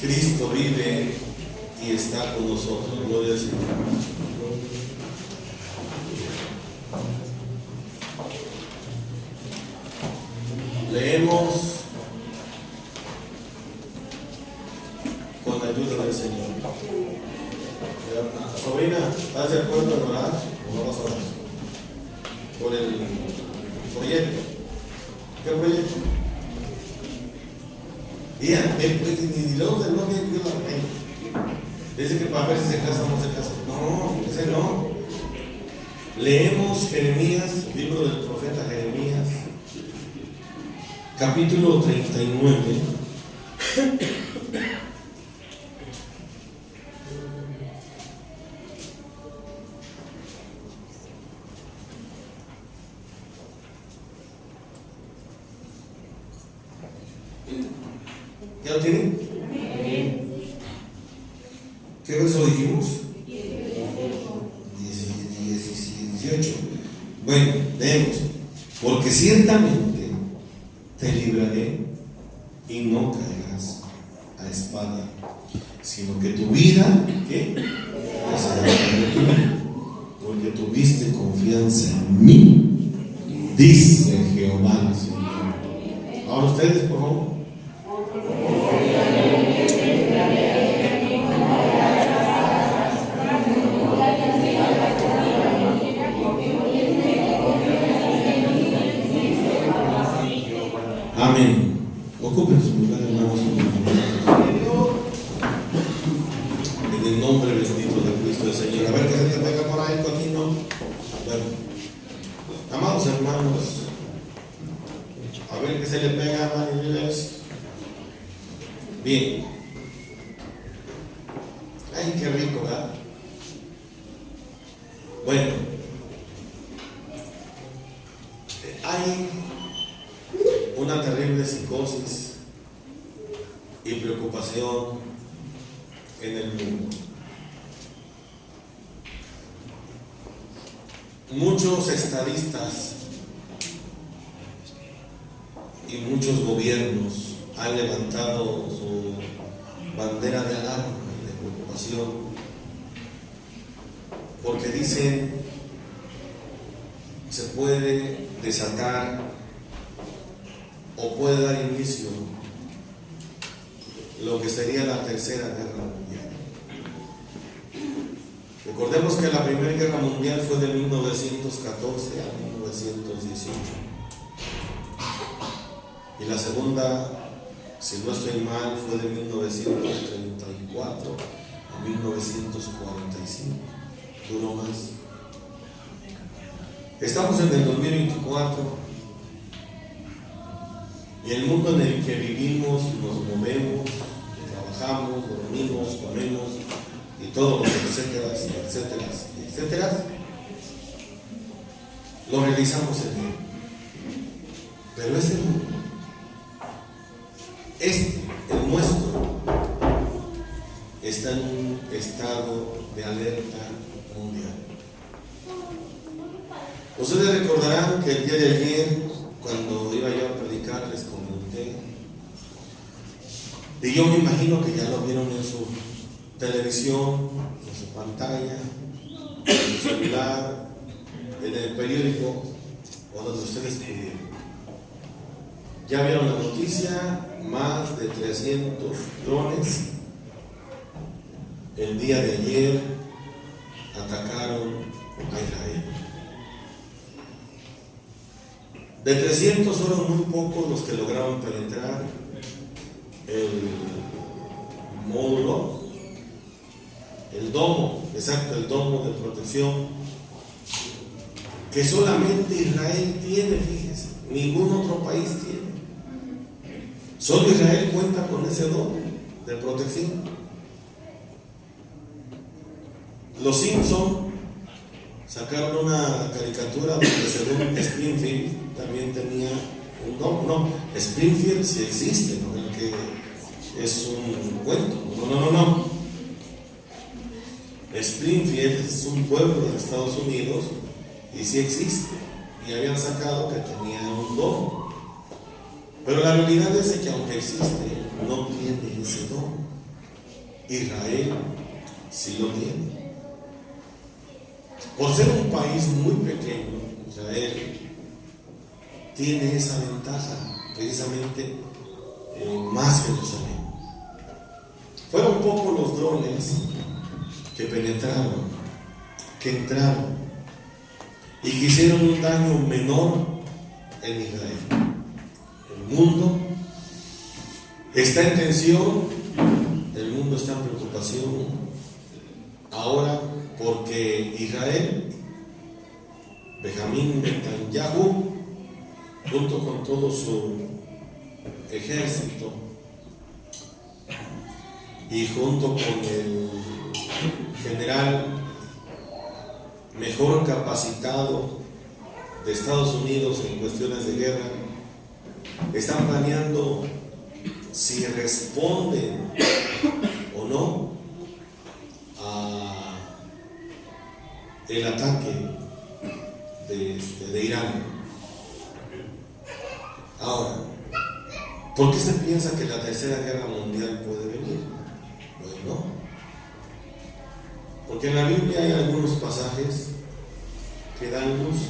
Cristo vive y está con nosotros. Gloria al Señor. Leemos con la ayuda del Señor. Sobrina, ¿estás de acuerdo en orar o no vas a orar? Por el proyecto. ¿Qué proyecto? Ni luego de no tiene que la ley. Dice que para ver si se casa o no se casa. No, ese no. Leemos Jeremías, libro del profeta Jeremías, capítulo 39. ¿Ya lo tienen? ¿Qué verso dijimos? 18. Bueno, leemos. Porque ciertamente te libraré y no caerás a espada, sino que tu vida, ¿qué? Porque tuviste confianza en mí, dice Jehová el Señor. Ahora ustedes, por favor. Amén. Ocupen su lugar, hermanos. En el nombre bendito de Cristo el Señor. A ver que se te pega por ahí, Coquino. Bueno, amados hermanos, a ver que se le pega a María. Bien. Ay, qué rico, ¿verdad? Bueno, hay una terrible psicosis y preocupación en el mundo. Muchos estadistas y muchos gobiernos han levantado su bandera de alarma y de preocupación, porque dicen se puede desatar o puede dar inicio lo que sería la tercera guerra mundial. Recordemos que la primera guerra mundial fue de 1914 a 1918 y la segunda, si no estoy mal, fue de 1934 a 1945. Duró más. Estamos en el 2024 y el mundo en el que vivimos, nos movemos, trabajamos, dormimos, comemos y todos los etcétera, lo realizamos en él. Pero ese mundo, el nuestro, está en un estado de alerta mundial. Ustedes recordarán que el día de ayer, cuando iba yo a predicar, les comenté, y yo me imagino que ya lo vieron en su televisión, en su pantalla, en su celular, en el periódico o donde ustedes pudieron. Ya vieron la noticia, más de 300 drones el día de ayer atacaron a Israel. De 300 fueron muy pocos los que lograron penetrar el módulo, el domo de protección que solamente Israel tiene, fíjese, ningún otro país tiene. Solo Israel cuenta con ese domo de protección. Los Simpson sacaron una caricatura donde según Springfield también tenía un domo. No, Springfield sí existe, no creo que es un cuento. No. Springfield es un pueblo de Estados Unidos y sí existe. Y habían sacado que tenía un domo. Pero la realidad es que aunque existe, no tiene ese domo. Israel sí lo tiene. Por ser un país muy pequeño, Israel tiene esa ventaja, precisamente más Jerusalén. Fueron pocos los drones que penetraron, que entraron y que hicieron un daño menor en Israel. El mundo está en tensión, el mundo está en preocupación ahora porque Israel, Benjamín Netanyahu, junto con todo su ejército y junto con el general mejor capacitado de Estados Unidos en cuestiones de guerra, están planeando si responden o no a el ataque de Irán. Ahora, ¿por qué se piensa que la tercera guerra mundial puede venir? Bueno, porque en la Biblia hay algunos pasajes que dan luz.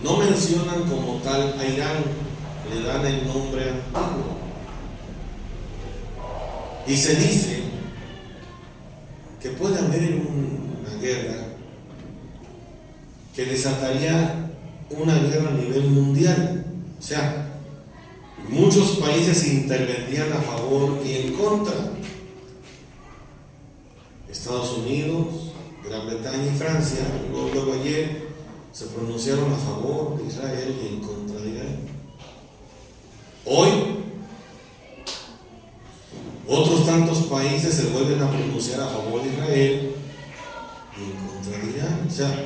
No mencionan como tal a Irán, le dan el nombre antiguo. Y se dice que puede haber una guerra que desataría una guerra a nivel mundial. O sea, muchos países intervendrían a favor y en contra. Estados Unidos, Gran Bretaña y Francia, luego ayer se pronunciaron a favor de Israel y en contra de Israel. Hoy, otros tantos países se vuelven a pronunciar a favor de Israel y en contra de Irán. O sea,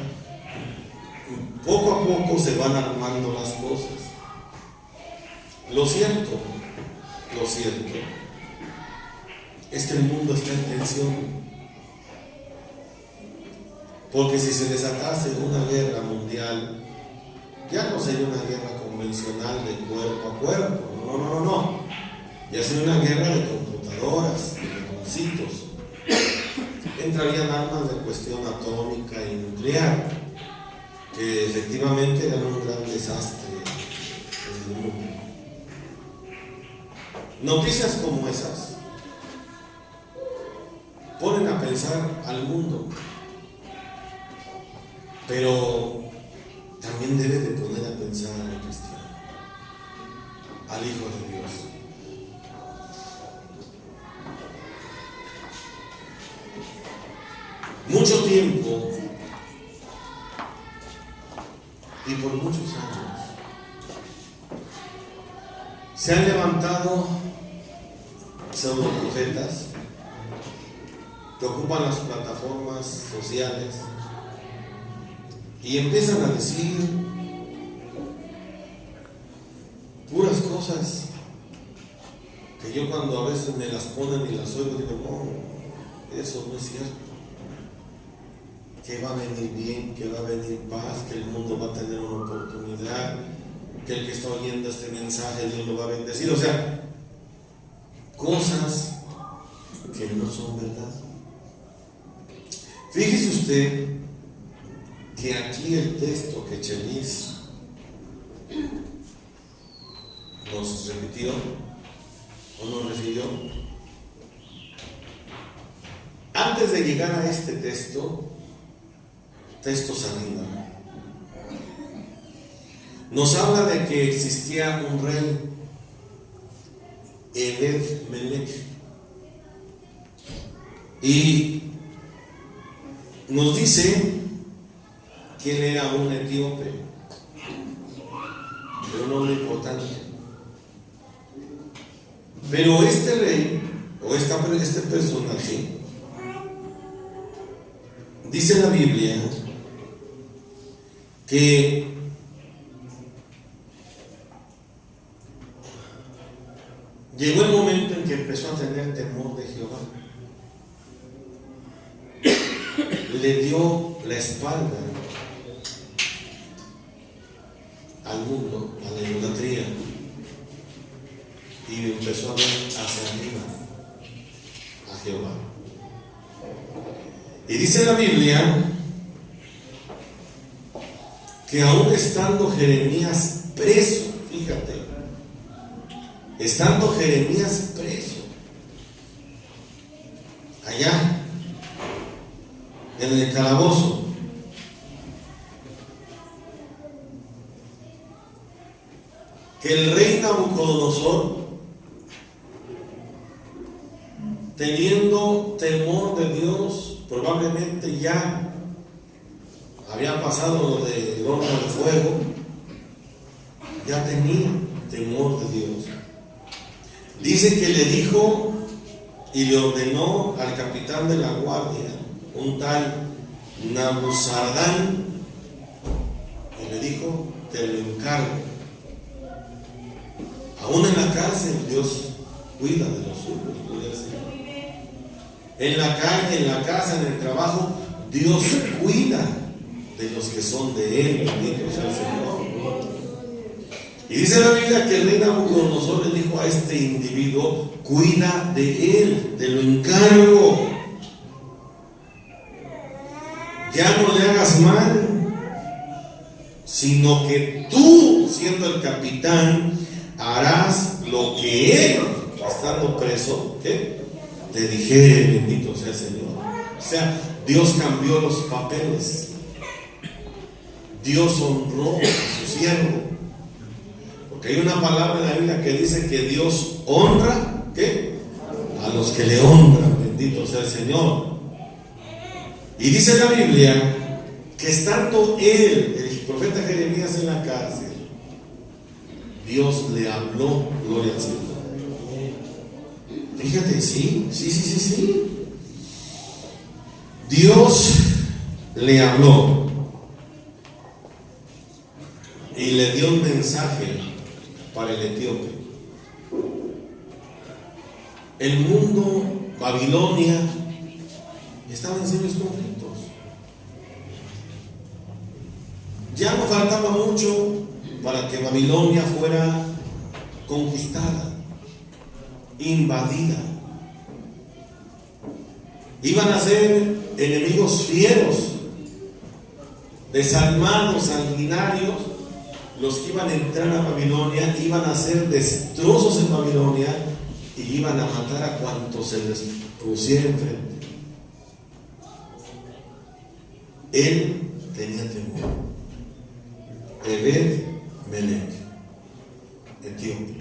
poco a poco se van armando las cosas. Lo cierto es que el mundo está en tensión. Porque si se desatase una guerra mundial, ya no sería una guerra convencional de cuerpo a cuerpo. No. Ya sería una guerra de computadoras, de botoncitos. Entrarían armas de cuestión atómica y nuclear, que efectivamente eran un gran desastre en el mundo. Noticias como esas ponen a pensar al mundo, pero también debe de poner a pensar al cristiano, al Hijo de Dios. Mucho tiempo y por muchos años se han levantado pseudoprofetas que ocupan las plataformas sociales y empiezan a decir puras cosas que yo cuando a veces me las ponen y las oigo digo, no, eso no es cierto, que va a venir bien, que va a venir paz, que el mundo va a tener una oportunidad, que el que está oyendo este mensaje Dios lo va a bendecir. O sea, cosas que no son verdad. Fíjese usted que aquí el texto que Chelis nos repitió o nos refirió, antes de llegar a este textos arriba, nos habla de que existía un rey, Ebed-Melech, y nos dice que él era un etíope, pero un hombre importante. Pero este rey, o este personaje, dice la Biblia que llegó el momento en que empezó a tener temor de Jehová. Le dio la espalda al mundo, a la idolatría, y empezó a ver hacia arriba. Jehová. Y dice la Biblia que aún estando Jeremías preso, fíjate, estando Jeremías preso, allá en el calabozo, que el rey Nabucodonosor, teniendo temor de Dios, probablemente ya había pasado de horno de fuego, ya tenía temor de Dios. Dice que le dijo y le ordenó al capitán de la guardia, un tal Nabuzaradán, y le dijo: te lo encargo. Aún en la cárcel Dios cuida de los suyos, gloria al Señor. En la calle, en la casa, en el trabajo, Dios cuida de los que son de Él, bendito sea el Señor. Y dice la Biblia que el rey Nabucodonosor le dijo a este individuo: cuida de él, te lo encargo. Ya no le hagas mal, sino que tú, siendo el capitán, harás lo que él, estando preso, ¿qué? Te dijere, bendito sea el Señor. O sea, Dios cambió los papeles. Dios honró a su siervo. Porque hay una palabra en la Biblia que dice que Dios honra, ¿qué? A los que le honran, bendito sea el Señor. Y dice la Biblia que estando él, el profeta Jeremías, en la cárcel, Dios le habló, gloria al Señor. Fíjate, sí. Dios le habló y le dio un mensaje para el etíope. El mundo, Babilonia, estaba en serios conflictos. Ya no faltaba mucho para que Babilonia fuera conquistada, invadida. Iban a ser enemigos fieros, desalmados, sanguinarios, los que iban a entrar a Babilonia, iban a hacer destrozos en Babilonia y iban a matar a cuantos se les pusiera enfrente. Él tenía temor. Ebed-Melech, etíope,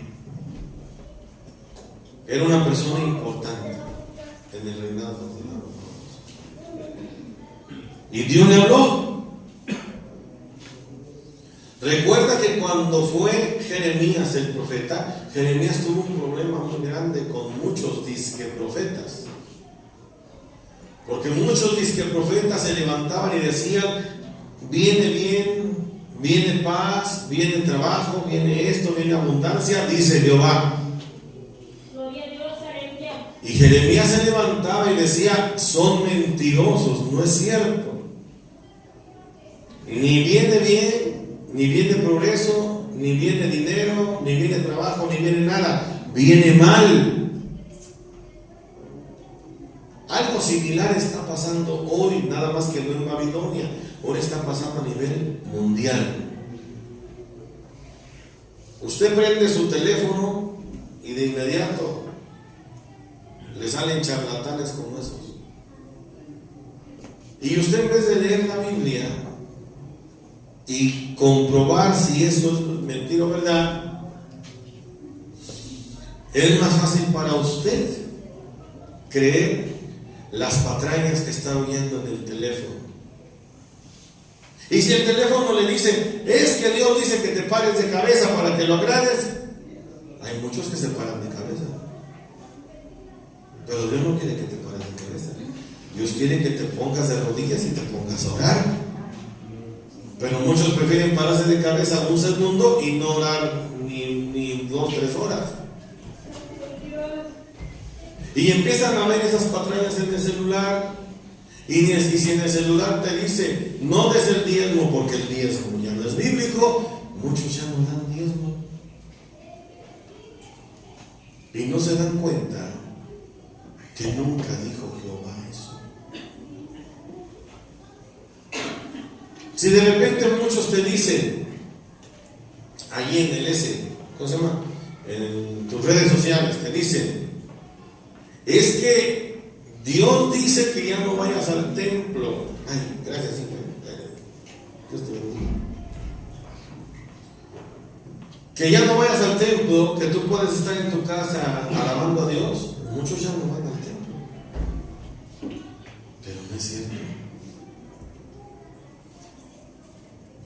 era una persona importante en el reinado de Nabucodonosor. Y Dios le habló. Recuerda que cuando fue Jeremías el profeta, Jeremías tuvo un problema muy grande con muchos disque profetas. Porque muchos disque profetas se levantaban y decían: viene bien, viene paz, viene trabajo, viene esto, viene abundancia, dice Jehová. Y Jeremías se levantaba y decía: son mentirosos, no es cierto. Ni viene bien, ni viene progreso, ni viene dinero, ni viene trabajo, ni viene nada. Viene mal. Algo similar está pasando hoy, nada más que no en Babilonia. Ahora está pasando a nivel mundial. Usted prende su teléfono y de inmediato le salen charlatanes como esos. Y usted, en vez de leer la Biblia y comprobar si eso es mentira o verdad, es más fácil para usted creer las patrañas que está oyendo en el teléfono. Y si el teléfono le dice: es que Dios dice que te pares de cabeza para que lo agrades, hay muchos que se paran de cabeza. Pero Dios no quiere que te pares de cabeza. Dios quiere que te pongas de rodillas y te pongas a orar. Pero muchos prefieren pararse de cabeza un segundo y no orar ni 2 o 3 horas. Y empiezan a ver esas patrañas en el celular. Y si en el celular te dice: no des el diezmo, porque el diezmo ya no es bíblico, muchos ya no dan diezmo. Y no se dan cuenta que nunca dijo Jehová eso. Si de repente muchos te dicen, allí en el ¿cómo se llama? En tus redes sociales, te dicen, es que Dios dice que ya no vayas al templo. Ay, gracias, hijo. Dios te bendiga. Que ya no vayas al templo, que tú puedes estar en tu casa alabando a Dios. Muchos ya no van al templo. Pero no es cierto.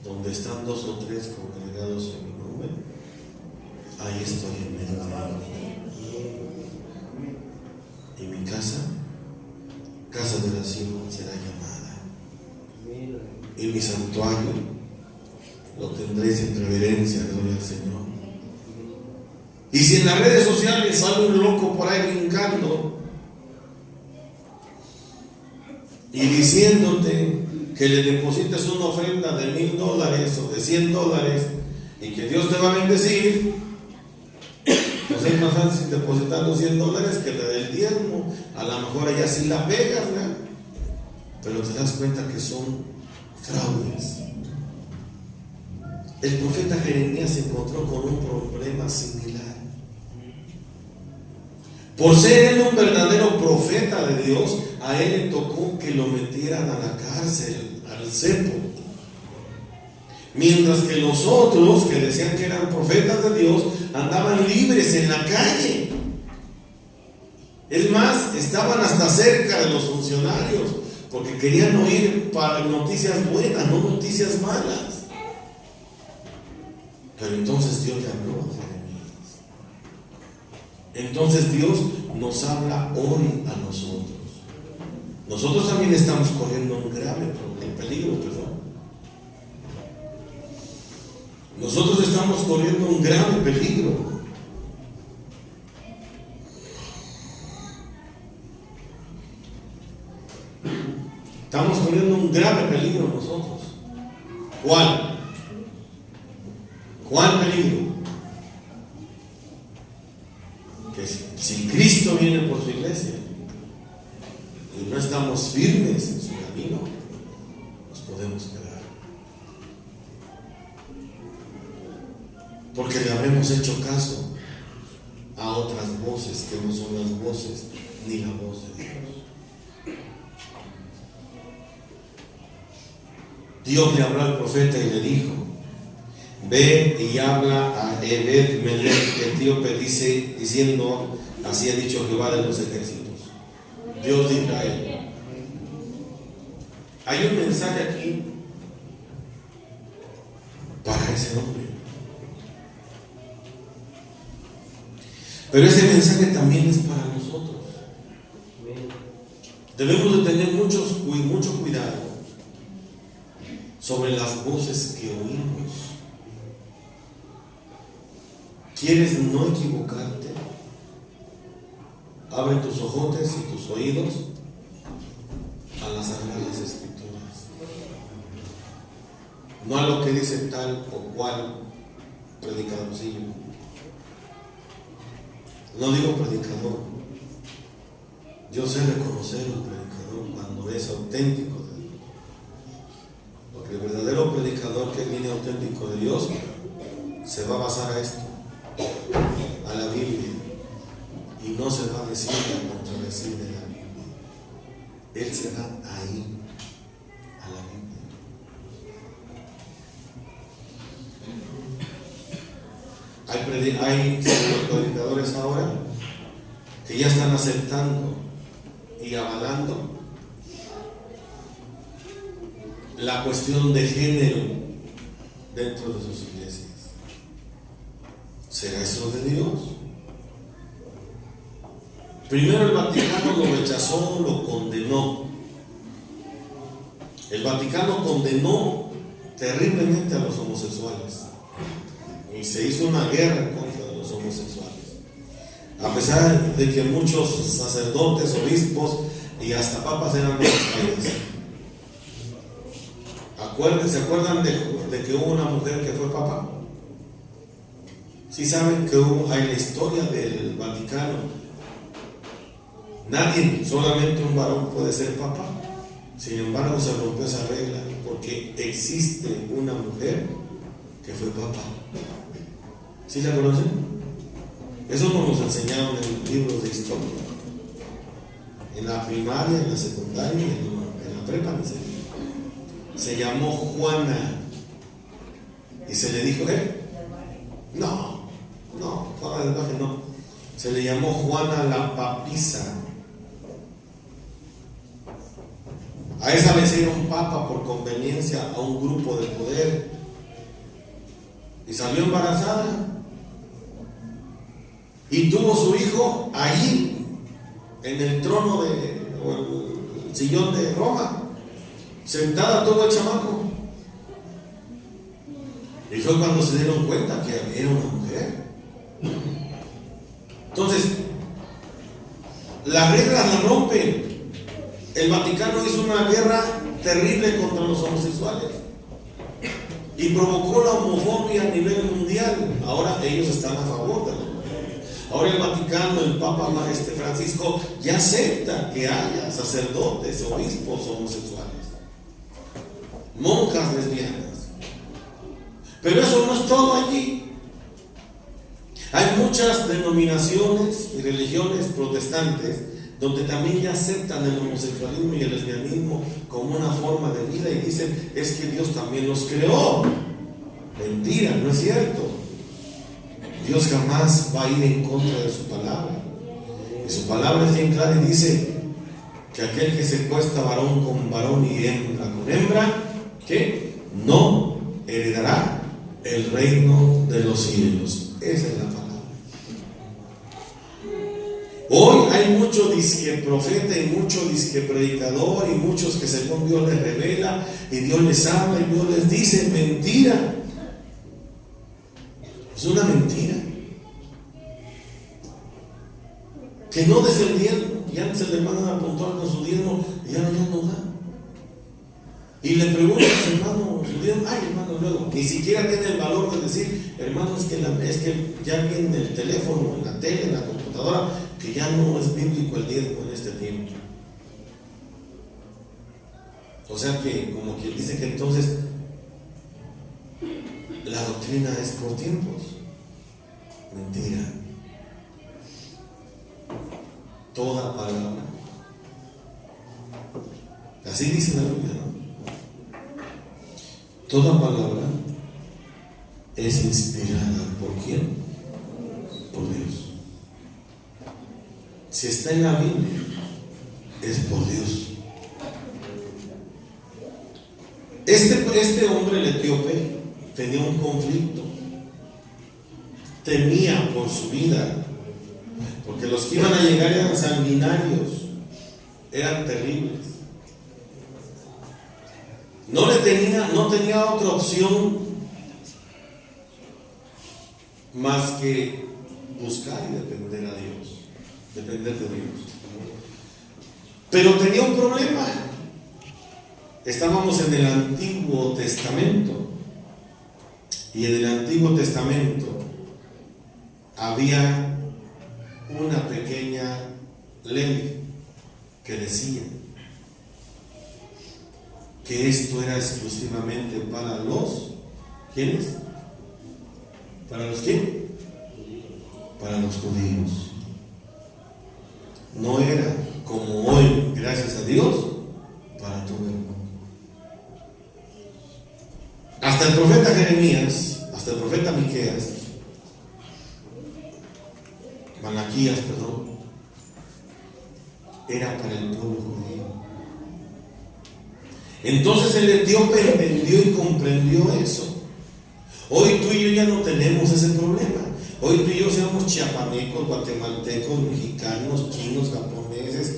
Donde están 2 o 3 congregados en mi nombre, ahí estoy en medio de ellos. Y mi casa, casa de oración será llamada. Y mi santuario lo tendréis en reverencia, gloria al Señor. Y si en las redes sociales sale un loco por ahí brincando y diciéndote que le deposites una ofrenda de $1,000 o de $100 y que Dios te va a bendecir, pues es más fácil depositar los $100 que la del diezmo. A lo mejor allá sí la pegas, ¿no? Pero te das cuenta que son fraudes. El profeta Jeremías se encontró con un problema similar. Por ser él un verdadero profeta de Dios, a él le tocó que lo metieran a la cárcel, al cepo. Mientras que los otros, que decían que eran profetas de Dios, andaban libres en la calle. Es más, estaban hasta cerca de los funcionarios, porque querían oír noticias buenas, no noticias malas. Pero entonces Dios le habló a Jeremías. Entonces Dios nos habla hoy a nosotros. Nosotros también estamos corriendo un grave peligro, perdón. Nosotros estamos corriendo un grave peligro. Estamos corriendo un grave peligro nosotros. ¿Cuál? ¿Cuál peligro? Que si Cristo viene por su iglesia y no estamos firmes en su camino, nos podemos quedar. Porque le habremos hecho caso a otras voces que no son las voces ni la voz de Dios. Dios le habló al profeta y le dijo: ve y habla a Ebed-Melech etíope, diciendo, así ha dicho Jehová de los ejércitos, Dios de Israel. Hay un mensaje aquí para ese hombre. Pero ese mensaje también es para nosotros. Debemos de tener mucho cuidado sobre las voces que oímos. ¿Quieres no equivocarte? Abre tus ojotes y tus oídos a las Sagradas Escrituras. No a lo que dice tal o cual predicadorcillo. No digo predicador. Yo sé reconocer un predicador cuando es auténtico de Dios. Porque el verdadero predicador que viene auténtico de Dios se va a basar a esto, a la Biblia, y no se va a decir y a contradecir de la Biblia. Él se va ahí, a la Biblia. Hay predicadores ahora que ya están aceptando y avalando la cuestión de género dentro de sus iglesias. ¿Será eso de Dios? Primero el Vaticano lo rechazó, lo condenó. El Vaticano condenó terriblemente a los homosexuales y se hizo una guerra en contra de los homosexuales, a pesar de que muchos sacerdotes, obispos y hasta papas eran de los países. ¿Se acuerdan de que hubo una mujer que fue papa? Sí saben que hay la historia del Vaticano, Nadie, solamente un varón puede ser papá. Sin embargo, se rompió esa regla porque existe una mujer que fue papá. ¿Sí la conocen? Eso nos enseñaron en libros de historia. En la primaria, en la secundaria, en la prepa, se llamó Juana. Y se le dijo, no, Juana del Baje no. Se le llamó Juana la Papisa. A esa le hicieron papa por conveniencia a un grupo de poder. Y salió embarazada. Y tuvo su hijo allí, en el trono o el sillón de Roma. Sentada todo el chamaco. Y fue cuando se dieron cuenta que era una mujer. Entonces, las reglas las rompen. El Vaticano hizo una guerra terrible contra los homosexuales y provocó la homofobia a nivel mundial. Ahora ellos están a favor de la homofobia. Ahora el Vaticano, el Papa Francisco, ya acepta que haya sacerdotes, obispos homosexuales, monjas lesbianas. Pero eso no es todo allí. Hay muchas denominaciones y religiones protestantes donde también ya aceptan el homosexualismo y el lesbianismo como una forma de vida y dicen, es que Dios también los creó. Mentira, no es cierto. Dios jamás va a ir en contra de su palabra. Y su palabra es bien clara y dice que aquel que se acuesta varón con varón y hembra con hembra, que no heredará el reino de los cielos. Esa es la palabra. Hoy hay mucho disque profeta y mucho disque predicador y muchos que según Dios les revela y Dios les habla y Dios les dice mentira. Es una mentira. Que no des el diezmo y antes le mandan a puntuar con su diezmo y ya no da. Y le preguntan a su hermano, su diezmo, ay hermano, luego, ni siquiera tiene el valor de decir, hermano, es que ya viene en el teléfono, en la tele, en la computadora, que ya no es bíblico el diezmo en este tiempo. O sea que, como quien dice que entonces la doctrina es por tiempos. Mentira. Toda palabra. Así dice la Biblia, ¿no? Toda palabra es inspirada ¿por quién? Por Dios. Si está en la Biblia, es por Dios. Este hombre, el etíope, tenía un conflicto. Temía por su vida, porque los que iban a llegar eran sanguinarios, eran terribles. No tenía otra opción más que buscar y depender de Dios. Pero tenía un problema. Estábamos en el Antiguo Testamento y en el Antiguo Testamento había una pequeña ley que decía que esto era exclusivamente para los ¿quiénes? ¿Para los quién? Para los judíos. No era como hoy, gracias a Dios, para todo el mundo. Hasta el profeta Jeremías, hasta el profeta Malaquías, era para el pueblo judío. Entonces el etíope entendió y comprendió eso. Hoy tú y yo ya no tenemos ese problema. Hoy tú y yo somos chiapanecos, guatemaltecos, mexicanos, chinos, japoneses,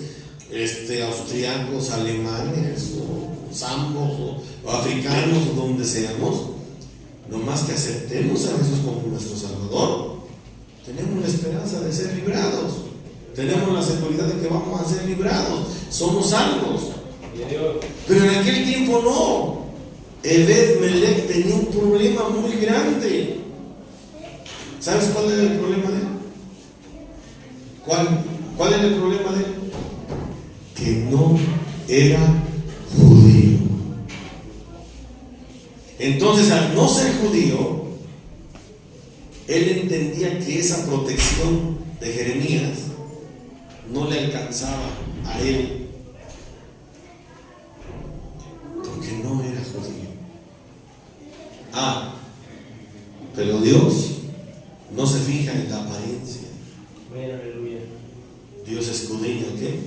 austriacos, alemanes, o zambos, o africanos, o donde seamos. No más que aceptemos a Jesús como nuestro Salvador. Tenemos la esperanza de ser librados. Tenemos la seguridad de que vamos a ser librados. Somos salvos. Pero en aquel tiempo no. Ebed-Melech tenía un problema muy grande. ¿Sabes cuál era el problema de él? ¿Cuál era el problema de él? que no era judío. Entonces, al no ser judío, él entendía que esa protección de Jeremías no le alcanzaba a él, porque no era judío. Pero Dios no se fija en la apariencia. Dios escudriña ¿qué?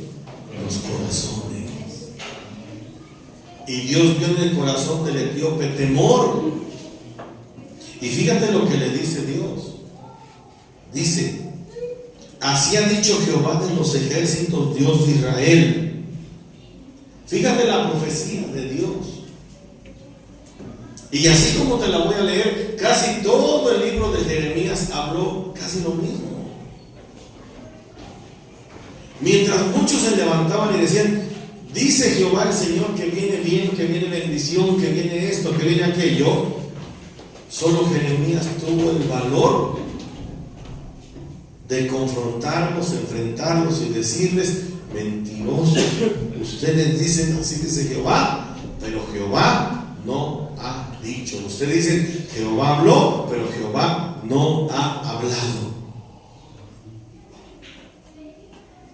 Los corazones. Y Dios vio en el corazón del etíope temor. Y fíjate lo que le dice Dios. Dice: así ha dicho Jehová de los ejércitos, Dios de Israel. Fíjate la profecía de Dios. Y así como te la voy a leer, casi todo el libro de Jeremías habló casi lo mismo. Mientras muchos se levantaban y decían: dice Jehová el Señor que viene bien, que viene bendición, que viene esto, que viene aquello, solo Jeremías tuvo el valor de confrontarlos, enfrentarlos y decirles: mentirosos, ustedes dicen así dice Jehová, pero Jehová no ha dicho. Ustedes dicen Jehová habló, pero Jehová no ha hablado.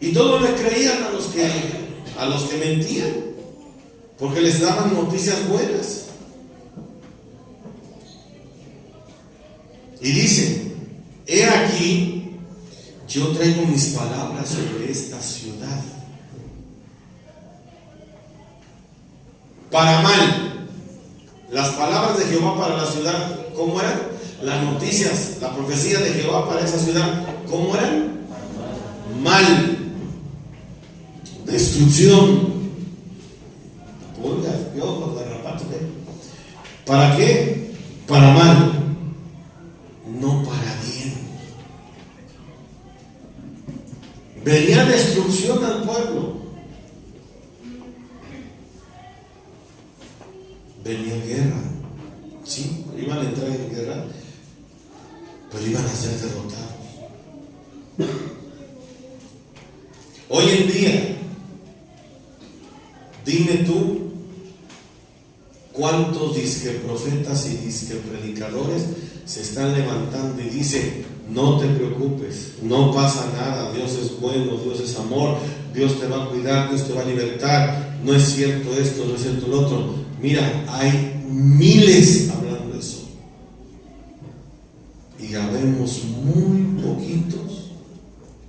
Y todos le creían a los que mentían, porque les daban noticias buenas. Y dice: he aquí, yo traigo mis palabras sobre esta ciudad para mal. Las palabras de Jehová para la ciudad, ¿cómo eran? Las noticias, la profecía de Jehová para esa ciudad, ¿cómo eran? Mal. Destrucción. Pulgas, piojos, garrapatos. ¿Para qué? Para mal, no para bien. Venía destrucción al pueblo. Venía guerra. Sí, iban a entrar en guerra, pero iban a ser derrotados. Hoy en día, dime tú, ¿cuántos disque profetas y disque predicadores se están levantando y dicen: no te preocupes, no pasa nada, Dios es bueno, Dios es amor, Dios te va a cuidar, Dios te va a libertar, no es cierto esto, no es cierto lo otro? Mira, hay miles hablando de eso, y ya vemos muy poquitos,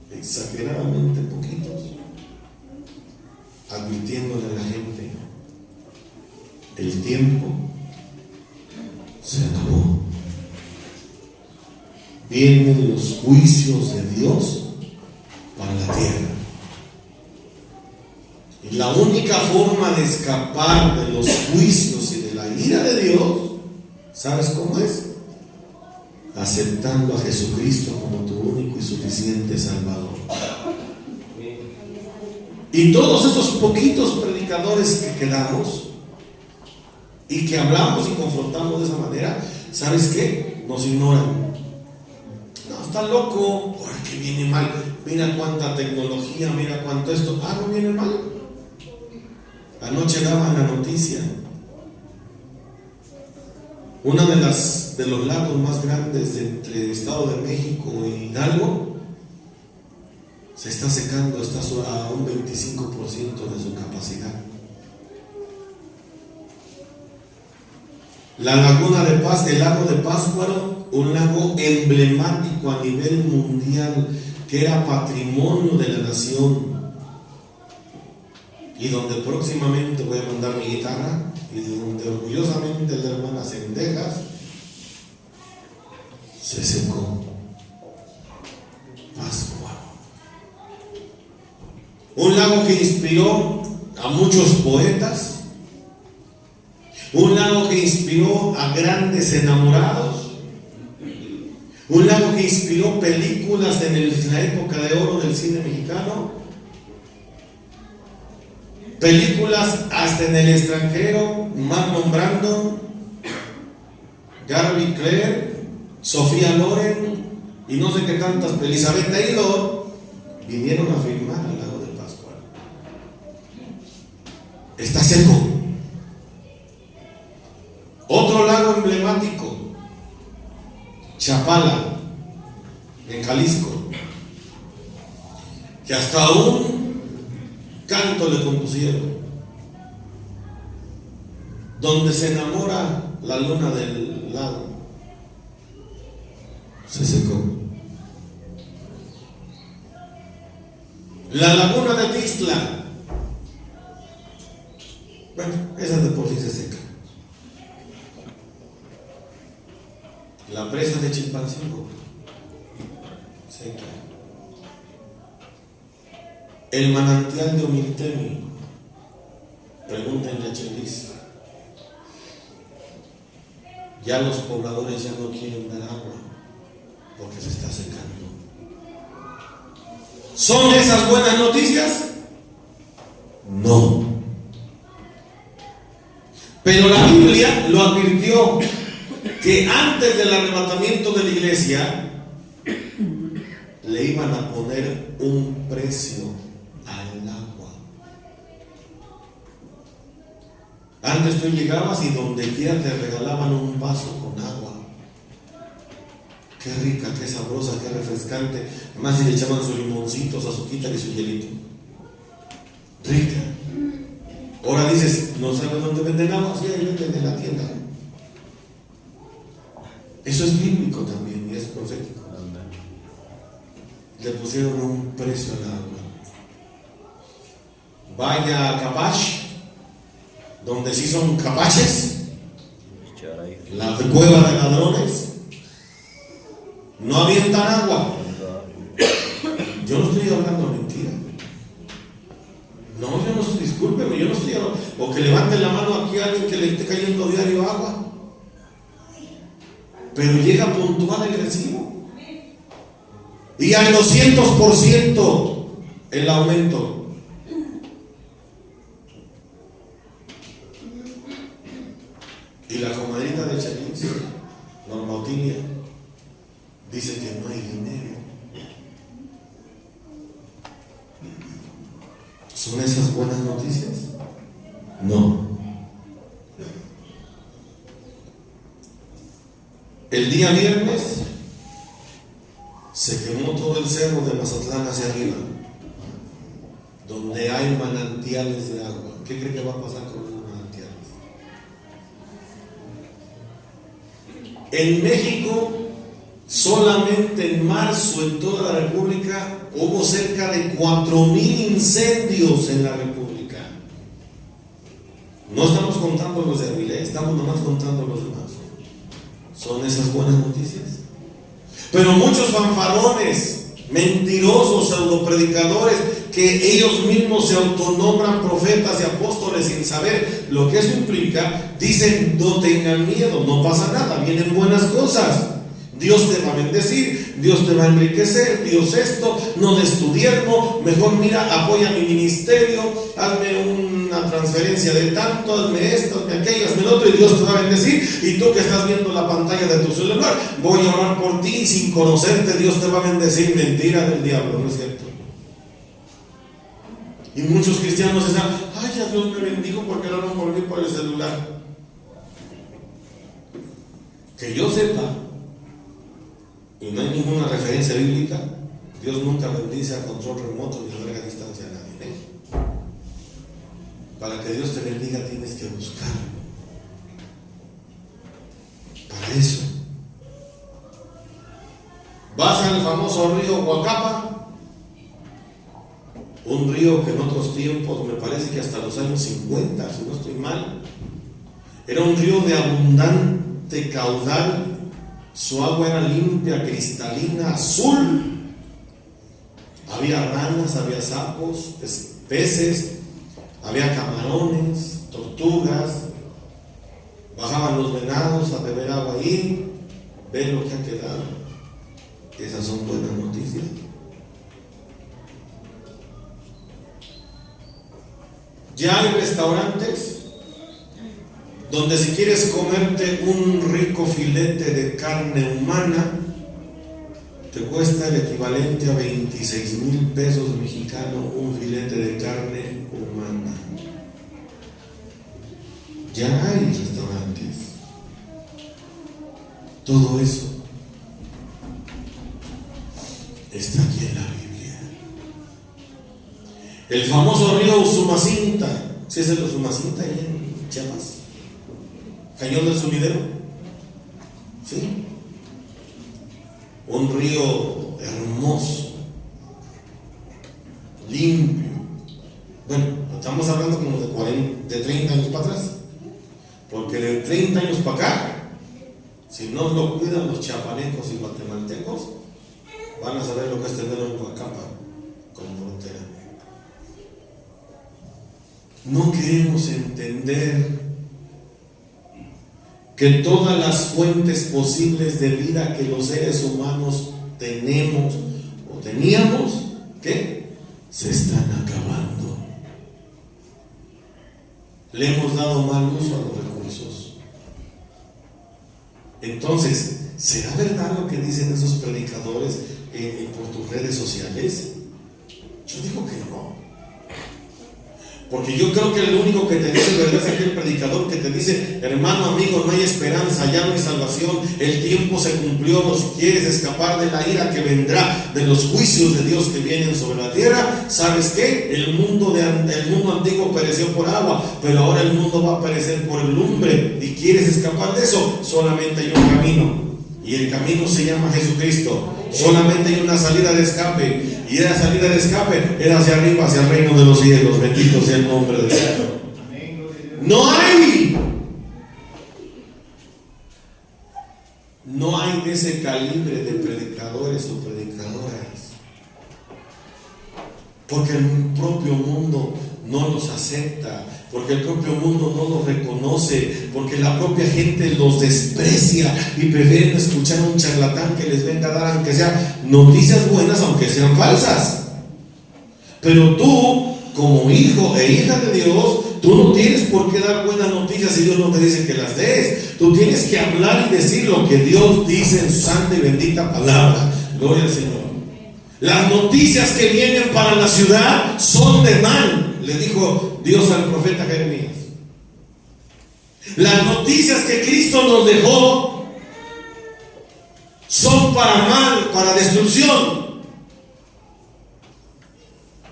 exageradamente poquitos, advirtiéndole a la gente: el tiempo se acabó. Vienen los juicios de Dios para la tierra. Y la única forma de escapar de los juicios y de la ira de Dios, ¿sabes cómo es? Aceptando a Jesucristo como tu único y suficiente Salvador. Y todos esos poquitos predicadores que quedamos y que hablamos y confrontamos de esa manera, ¿sabes qué? Nos ignoran. No, está loco, porque viene mal. Mira cuánta tecnología, mira cuánto esto. No viene mal. Anoche daban la noticia. Una de los lagos más grandes entre Estado de México e Hidalgo se está secando, está a un 25% de su capacidad. La laguna de Paz, el lago de Pátzcuaro, un lago emblemático a nivel mundial, que era patrimonio de la nación, y donde próximamente voy a mandar mi guitarra, y donde orgullosamente la hermana Cendejas se secó. Pátzcuaro, un lago que inspiró a muchos poetas, un lago que inspiró a grandes enamorados, un lago que inspiró películas en la época de oro del cine mexicano, películas hasta en el extranjero, Marlon Brando, Garvey Clare, Sofía Loren y no sé qué tantas, Elizabeth Taylor, vinieron a filmar al lago de Pátzcuaro. está seco. Otro lago emblemático, Chapala, en Jalisco, que hasta un canto le compusieron, donde se enamora la luna del lago, se secó. La laguna de Tixla, bueno, esa de por sí se seca. La presa de Chilpancingo, seca. El manantial de Omiltemi, pregúntenle a Chelis. Ya los pobladores ya no quieren dar agua porque se está secando. ¿Son esas buenas noticias? No. Pero la Biblia lo advirtió, que antes del arrebatamiento de la iglesia le iban a poner un precio al agua. Antes tú llegabas y donde quiera te regalaban un vaso con agua. Qué rica, qué sabrosa, qué refrescante. Además si le echaban sus limoncitos, su azuquita y su hielito. Rica. Ahora dices, ¿no sabes dónde venden agua? Sí, ahí venden en la tienda. Eso es bíblico también y es profético. Le pusieron un precio al agua. Vaya a Capache, donde sí son capaches, la cueva de ladrones, no avientan agua. Yo no estoy hablando mentira. No, yo no estoy, discúlpeme, yo no estoy hablando. O que levanten la mano aquí a alguien que le esté cayendo diario agua. Pero llega puntual el recibo. Y al 200% el aumento. Y la comadrita de Chelis, Norma Otilia, dice que no hay dinero. ¿Son esas buenas noticias? No. El día viernes se quemó todo el cerro de Mazatlán hacia arriba, donde hay manantiales de agua. ¿Qué cree que va a pasar con los manantiales? En México, solamente en marzo en toda la República hubo cerca de 4,000 incendios en la República. No estamos contando los de Avilés, estamos nomás contando los demás. ¿Son esas buenas noticias? Pero muchos fanfarrones, mentirosos, pseudopredicadores, que ellos mismos se autonombran profetas y apóstoles sin saber lo que eso implica, dicen: no tengan miedo, no pasa nada, vienen buenas cosas. Dios te va a bendecir, Dios te va a enriquecer, Dios esto, no des tu diezmo, mejor mira, apoya mi ministerio, hazme una transferencia de tanto, hazme esto, hazme aquello, hazme lo otro, y Dios te va a bendecir. Y tú que estás viendo la pantalla de tu celular, voy a orar por ti y sin conocerte Dios te va a bendecir. Mentira del diablo, ¿no es cierto? Y muchos cristianos están: ay, ya Dios me bendijo porque oraron por mí por el celular. Que yo sepa, y no hay ninguna referencia bíblica, Dios nunca bendice a control remoto ni a larga distancia a nadie, ¿eh? Para que Dios te bendiga tienes que buscarlo. Para eso. Vas al famoso río Huacapa, un río que en otros tiempos, me parece que hasta los años 50, si no estoy mal, era un río de abundante caudal. Su agua era limpia, cristalina, azul. Había ranas, había sapos, peces, había camarones, tortugas. Bajaban los venados a beber agua ahí. Ve lo que ha quedado. Esas son buenas noticias. Ya hay restaurantes donde si quieres comerte un rico filete de carne humana, te cuesta el equivalente a 26 mil pesos mexicanos un filete de carne humana. Ya hay restaurantes. Todo eso está aquí en la Biblia. El famoso río Usumacinta, ¿sí es el Usumacinta ahí en Chiapas? Cañón del Sumidero, ¿sí? Un río hermoso, limpio. Bueno, estamos hablando como de 30 años para atrás, porque de 30 años para acá, si no lo cuidan los chiapanecos y guatemaltecos, van a saber lo que es tener un Huacapa como frontera. No queremos entender que todas las fuentes posibles de vida que los seres humanos tenemos o teníamos, ¿qué? Se están acabando. Le hemos dado mal uso a los recursos. Entonces, ¿será verdad lo que dicen esos predicadores por tus redes sociales? Yo digo que no. Porque yo creo que el único que te dice verdad es aquel predicador que te dice: hermano, amigo, no hay esperanza, ya no hay salvación, el tiempo se cumplió. Si quieres escapar de la ira que vendrá, de los juicios de Dios que vienen sobre la tierra, ¿sabes qué? El mundo antiguo pereció por agua, pero ahora el mundo va a perecer por el lumbre. ¿Y quieres escapar de eso? Solamente hay un camino, y el camino se llama Jesucristo. Solamente hay una salida de escape, y esa salida de escape era hacia arriba, hacia el reino de los cielos. Bendito sea el nombre del Señor. No hay de ese calibre de predicadores o predicadoras, porque el propio mundo no los acepta, porque el propio mundo no los reconoce, porque la propia gente los desprecia y prefieren escuchar a un charlatán que les venga a dar, aunque sean noticias buenas, aunque sean falsas. Pero tú, como hijo e hija de Dios, tú no tienes por qué dar buenas noticias si Dios no te dice que las des. Tú tienes que hablar y decir lo que Dios dice en su santa y bendita palabra. Gloria al Señor. Las noticias que vienen para la ciudad son de mal, le dijo Dios al profeta Jeremías. Las noticias que Cristo nos dejó son para mal, para destrucción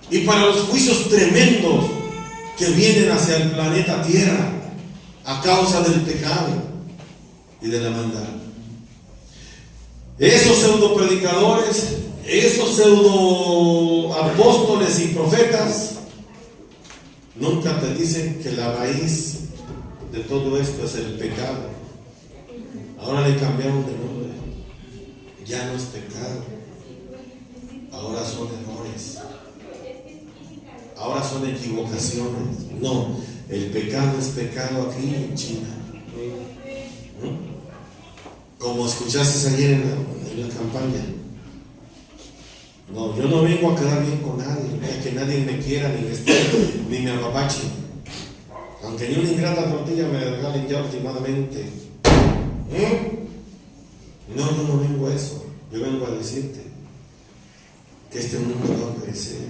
y para los juicios tremendos que vienen hacia el planeta Tierra a causa del pecado y de la maldad. Esos pseudo predicadores, esos pseudo apóstoles y profetas nunca te dicen que la raíz de todo esto es el pecado. Ahora le cambiaron de nombre. Ya no es pecado, ahora son errores, ahora son equivocaciones. No, el pecado es pecado aquí en China. Como escuchaste ayer en la campaña. No, yo no vengo a quedar bien con nadie, a que nadie me quiera, ni me estime, ni me apapache. Aunque ni una ingrata tortilla me regalen ya últimamente. No, yo no vengo a eso. Yo vengo a decirte que este mundo va a perecer.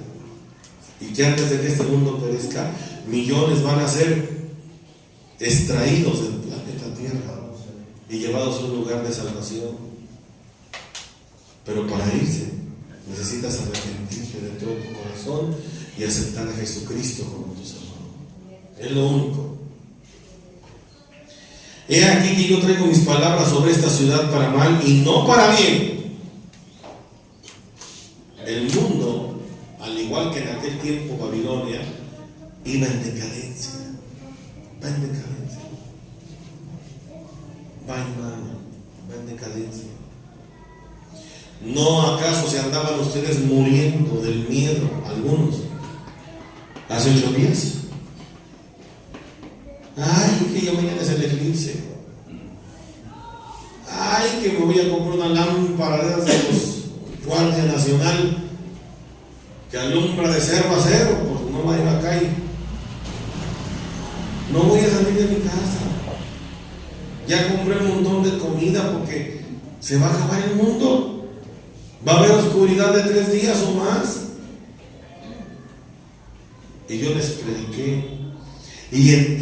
Y que antes de que este mundo perezca, millones van a ser extraídos del planeta Tierra y llevados a un lugar de salvación. Pero para irse necesitas arrepentirte de todo tu corazón y aceptar a Jesucristo como tu Salvador. Es lo único. He aquí que yo traigo mis palabras sobre esta ciudad para mal y no para bien. El mundo, al igual que en aquel tiempo Babilonia, iba en decadencia. Va en decadencia. Va en decadencia. ¿No acaso se andaban ustedes muriendo del miedo, algunos, hace 8 días? Ay, que ya mañana es el eclipse. Ay, que me voy a comprar una lámpara de los Guardia Nacional que alumbra de 0 a 0, pues no va a ir a la calle. No voy a salir de mi casa. Ya compré un montón de comida porque se va a acabar el mundo. Va a haber oscuridad de 3 días o más. Y yo les prediqué. Y